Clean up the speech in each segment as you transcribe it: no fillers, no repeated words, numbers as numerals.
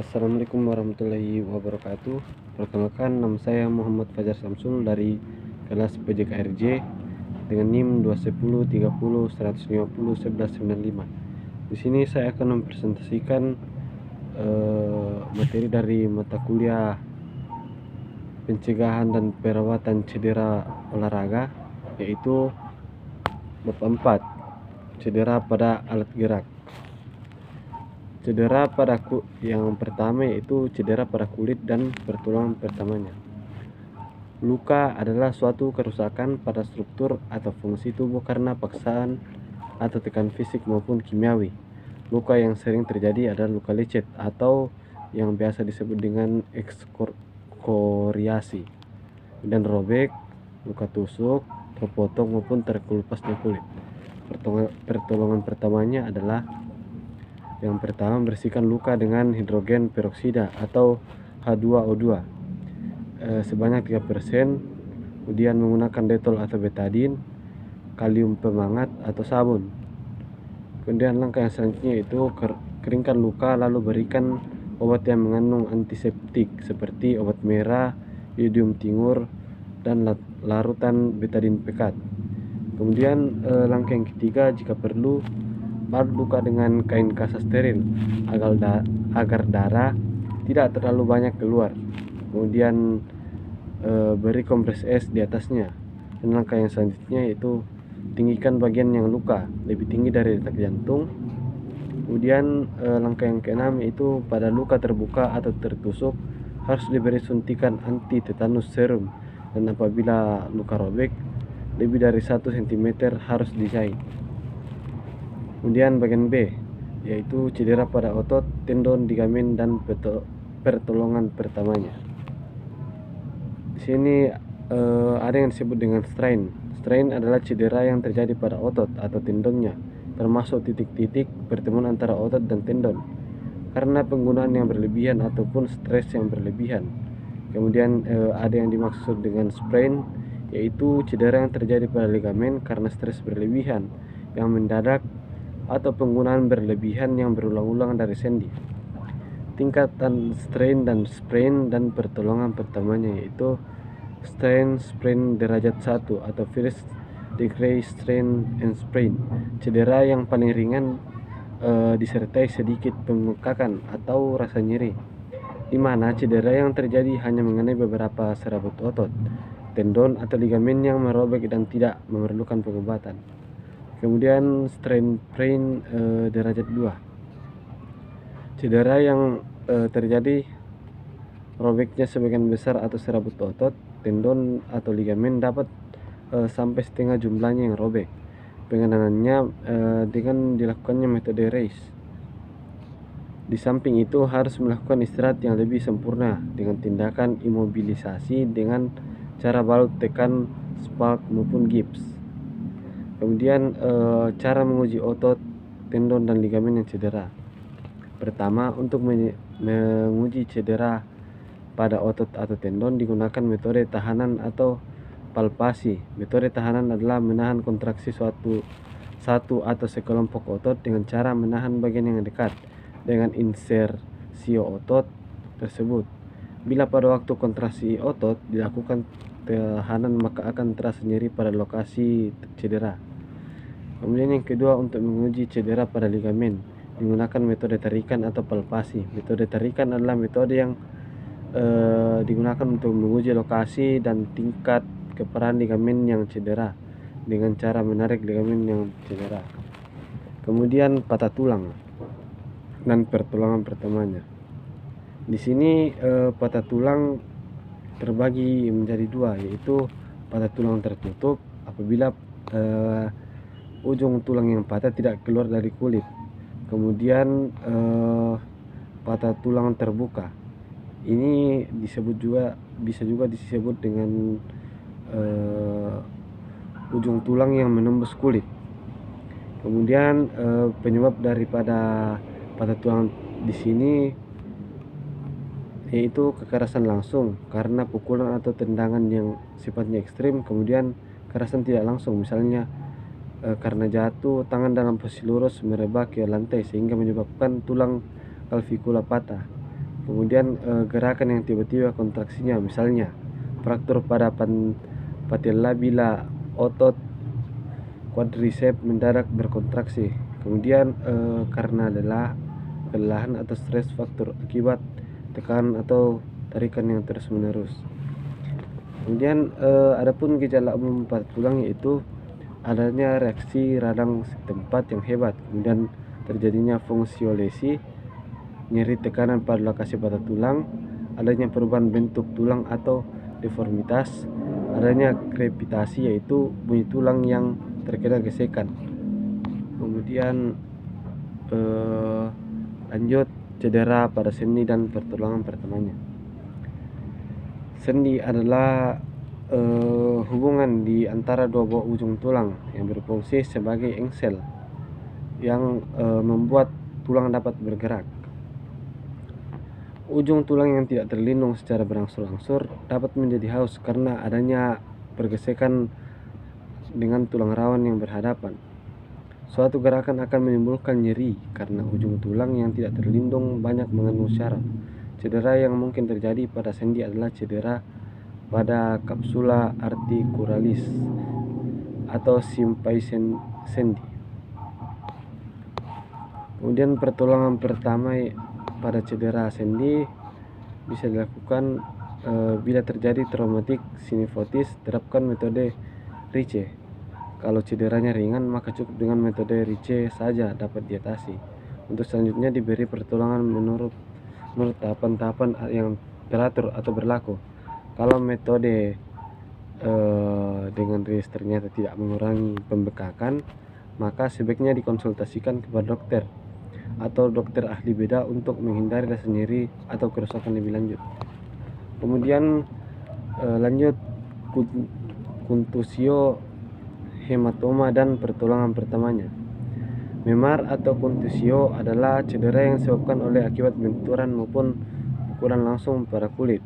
Assalamualaikum warahmatullahi wabarakatuh. Perkenalkan, nama saya Muhammad Fajar Samsul dari kelas PJKRJ dengan NIM 210 30 150 1195. Di sini saya akan mempresentasikan materi dari mata kuliah pencegahan dan perawatan cedera olahraga, yaitu bab 4, cedera pada alat gerak. Cedera pada yang pertama yaitu cedera pada kulit dan pertulangan pertamanya. Luka adalah suatu kerusakan pada struktur atau fungsi tubuh karena paksaan atau tekan fisik maupun kimiawi. Luka yang sering terjadi adalah luka lecet atau yang biasa disebut dengan ekskoriasi, dan robek, luka tusuk, terpotong maupun terkelupasnya kulit. Pertolongan pertamanya adalah yang pertama, bersihkan luka dengan hidrogen peroksida atau H2O2 sebanyak 3%, kemudian menggunakan detol atau betadine, kalium pemangat atau sabun. Kemudian langkah yang selanjutnya itu keringkan luka lalu berikan obat yang mengandung antiseptik seperti obat merah, iodium tingur, dan larutan betadine pekat. Kemudian langkah yang ketiga, jika perlu balut luka dengan kain kasa steril agar darah tidak terlalu banyak keluar. Kemudian beri kompres es di atasnya. Dan langkah yang selanjutnya yaitu tinggikan bagian yang luka lebih tinggi dari detak jantung. Kemudian langkah yang keenam yaitu pada luka terbuka atau tertusuk harus diberi suntikan anti tetanus serum, dan apabila luka robek lebih dari 1 cm harus dijahit. Kemudian bagian B yaitu cedera pada otot, tendon, ligamen, dan pertolongan pertamanya. Di sini ada yang disebut dengan strain. Strain adalah cedera yang terjadi pada otot atau tendonnya, termasuk titik-titik pertemuan antara otot dan tendon karena penggunaan yang berlebihan ataupun stres yang berlebihan. Kemudian ada yang dimaksud dengan sprain, yaitu cedera yang terjadi pada ligamen karena stres berlebihan yang mendadak atau penggunaan berlebihan yang berulang-ulang dari sendi. Tingkatan strain dan sprain dan pertolongan pertamanya yaitu strain sprain derajat 1 atau first degree strain and sprain. Cedera yang paling ringan disertai sedikit pembengkakan atau rasa nyeri, di mana cedera yang terjadi hanya mengenai beberapa serabut otot, tendon atau ligamen yang merobek dan tidak memerlukan pengobatan. Kemudian strain sprain derajat 2, cedera yang terjadi robeknya sebagian besar atau serabut otot, tendon atau ligamen dapat sampai setengah jumlahnya yang robek. Penanganannya dengan dilakukannya metode RACE. Di samping itu harus melakukan istirahat yang lebih sempurna dengan tindakan imobilisasi dengan cara balut, tekan, spalk maupun gips. Kemudian cara menguji otot, tendon, dan ligamen yang cedera. Pertama, untuk menguji cedera pada otot atau tendon digunakan metode tahanan atau palpasi. Metode tahanan adalah menahan kontraksi satu atau sekelompok otot dengan cara menahan bagian yang dekat dengan insersio otot tersebut. Bila pada waktu kontraksi otot dilakukan tahanan, maka akan terasa nyeri pada lokasi cedera. Kemudian yang kedua, untuk menguji cedera pada ligamen digunakan metode tarikan atau palpasi. Metode tarikan adalah metode yang digunakan untuk menguji lokasi dan tingkat keparahan ligamen yang cedera dengan cara menarik ligamen yang cedera. Kemudian patah tulang dan pertolongan pertamanya. Di sini patah tulang terbagi menjadi dua, yaitu patah tulang tertutup apabila ujung tulang yang patah tidak keluar dari kulit. Kemudian patah tulang terbuka, ini bisa juga disebut dengan ujung tulang yang menembus kulit. Kemudian penyebab daripada patah tulang di sini yaitu kekerasan langsung karena pukulan atau tendangan yang sifatnya ekstrim. Kemudian kekerasan tidak langsung, misalnya karena jatuh tangan dalam posisi lurus merebak ke lantai sehingga menyebabkan tulang kalvikula patah. Kemudian gerakan yang tiba-tiba kontraksinya, misalnya fraktur pada patella bila otot quadriceps mendadak berkontraksi. Kemudian karena kelelahan atau stres faktor akibat tekanan atau tarikan yang terus-menerus. Kemudian adapun gejala umum pada tulang yaitu adanya reaksi radang setempat yang hebat, kemudian terjadinya fungsiolesi, nyeri tekanan pada lokasi pada tulang, adanya perubahan bentuk tulang atau deformitas, adanya krepitasi yaitu bunyi tulang yang terkena gesekan. Kemudian lanjut cedera pada sendi dan pertulangan pertamanya. Sendi adalah hubungan di antara dua buah ujung tulang yang berfungsi sebagai engsel yang membuat tulang dapat bergerak. Ujung tulang yang tidak terlindung secara berangsur-angsur dapat menjadi haus karena adanya pergesekan dengan tulang rawan yang berhadapan. Suatu gerakan akan menimbulkan nyeri karena ujung tulang yang tidak terlindung banyak mengandung syaraf. Cedera yang mungkin terjadi pada sendi adalah cedera pada kapsula articularis atau simpai sendi. Kemudian pertolongan pertama pada cedera sendi bisa dilakukan bila terjadi traumatik sinifotis, terapkan metode Rice. Kalau cederanya ringan, maka cukup dengan metode Rice saja dapat diatasi. Untuk selanjutnya diberi pertolongan menurut tahapan-tahapan yang teratur atau berlaku. Kalau metode dengan Rice ternyata tidak mengurangi pembekakan, maka sebaiknya dikonsultasikan kepada dokter atau dokter ahli beda untuk menghindari rasa nyeri atau kerusakan lebih lanjut. Kemudian lanjut kontusio, hematoma dan pertolongan pertamanya. Memar atau kontusio adalah cedera yang disebabkan oleh akibat benturan maupun pukulan langsung pada kulit,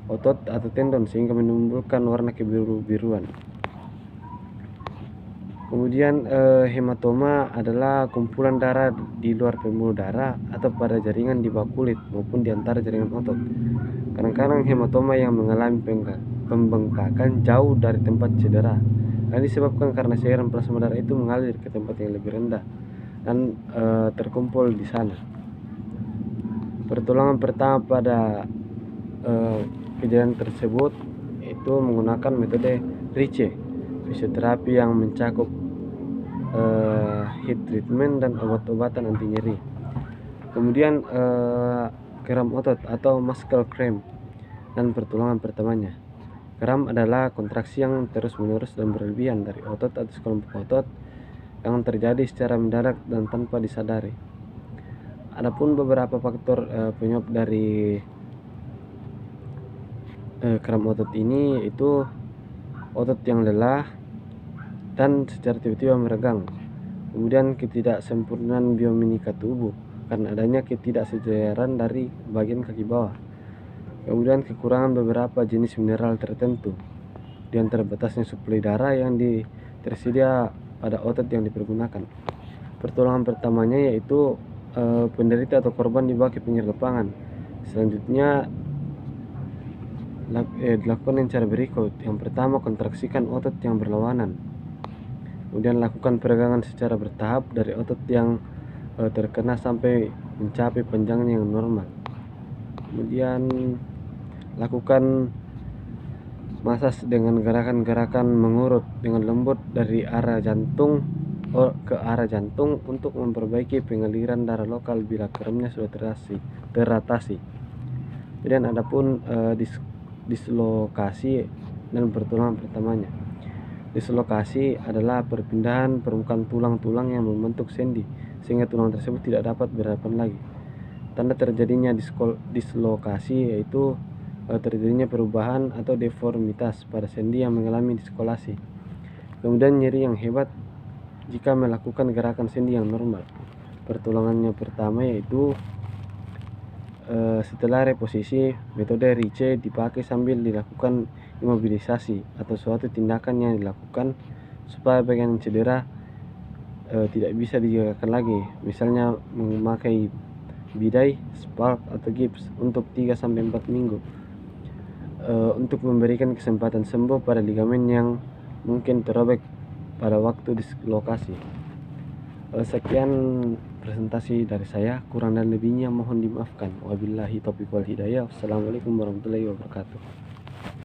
otot atau tendon sehingga menimbulkan warna kebiru-biruan. Kemudian hematoma adalah kumpulan darah di luar pembuluh darah atau pada jaringan di bawah kulit maupun di antara jaringan otot. Kadang-kadang hematoma yang mengalami pembengkakan jauh dari tempat cedera. Hal ini disebabkan karena cairan plasma darah itu mengalir ke tempat yang lebih rendah dan terkumpul di sana. Pertolongan pertama pada kejadian tersebut itu menggunakan metode Rice, fisioterapi yang mencakup heat treatment dan obat-obatan anti nyeri. Kemudian kram otot atau muscle cramp dan pertolongan pertamanya. Kram adalah kontraksi yang terus-menerus dan berlebihan dari otot atau sekelompok otot yang terjadi secara mendadak dan tanpa disadari. Adapun beberapa faktor penyebab dari kram otot ini yaitu otot yang lelah dan secara tiba-tiba meregang. Kemudian ketidaksempurnaan biomekanika tubuh karena adanya ketidaksejajaran dari bagian kaki bawah. Kemudian kekurangan beberapa jenis mineral tertentu, di antara batasnya suplai darah yang tersedia pada otot yang dipergunakan. Pertolongan pertamanya yaitu penderita atau korban dibawa ke pinggir lapangan. Selanjutnya dilakukan dengan cara berikut. Yang pertama, kontraksikan otot yang berlawanan. Kemudian lakukan peregangan secara bertahap dari otot yang terkena sampai mencapai panjangnya yang normal. Kemudian lakukan masas dengan gerakan-gerakan mengurut dengan lembut dari arah jantung ke arah jantung untuk memperbaiki pengaliran darah lokal bila kramnya sudah teratasi. Kemudian adapun dislokasi dan pertolongan pertamanya. Dislokasi adalah perpindahan permukaan tulang-tulang yang membentuk sendi sehingga tulang tersebut tidak dapat berhadapan lagi. Tanda terjadinya dislokasi yaitu terjadinya perubahan atau deformitas pada sendi yang mengalami diskolasi. Kemudian nyeri yang hebat jika melakukan gerakan sendi yang normal. Pertolongannya pertama yaitu setelah reposisi, metode Rice dipakai sambil dilakukan imobilisasi atau suatu tindakan yang dilakukan supaya bagian cedera tidak bisa digerakkan lagi. Misalnya memakai bidai, spalk atau gips untuk 3-4 minggu untuk memberikan kesempatan sembuh pada ligamen yang mungkin terobek pada waktu dislokasi. Sekian presentasi dari saya, kurang dan lebihnya mohon dimaafkan. Wabillahi taufiq wal hidayah. Wassalamualaikum warahmatullahi wabarakatuh.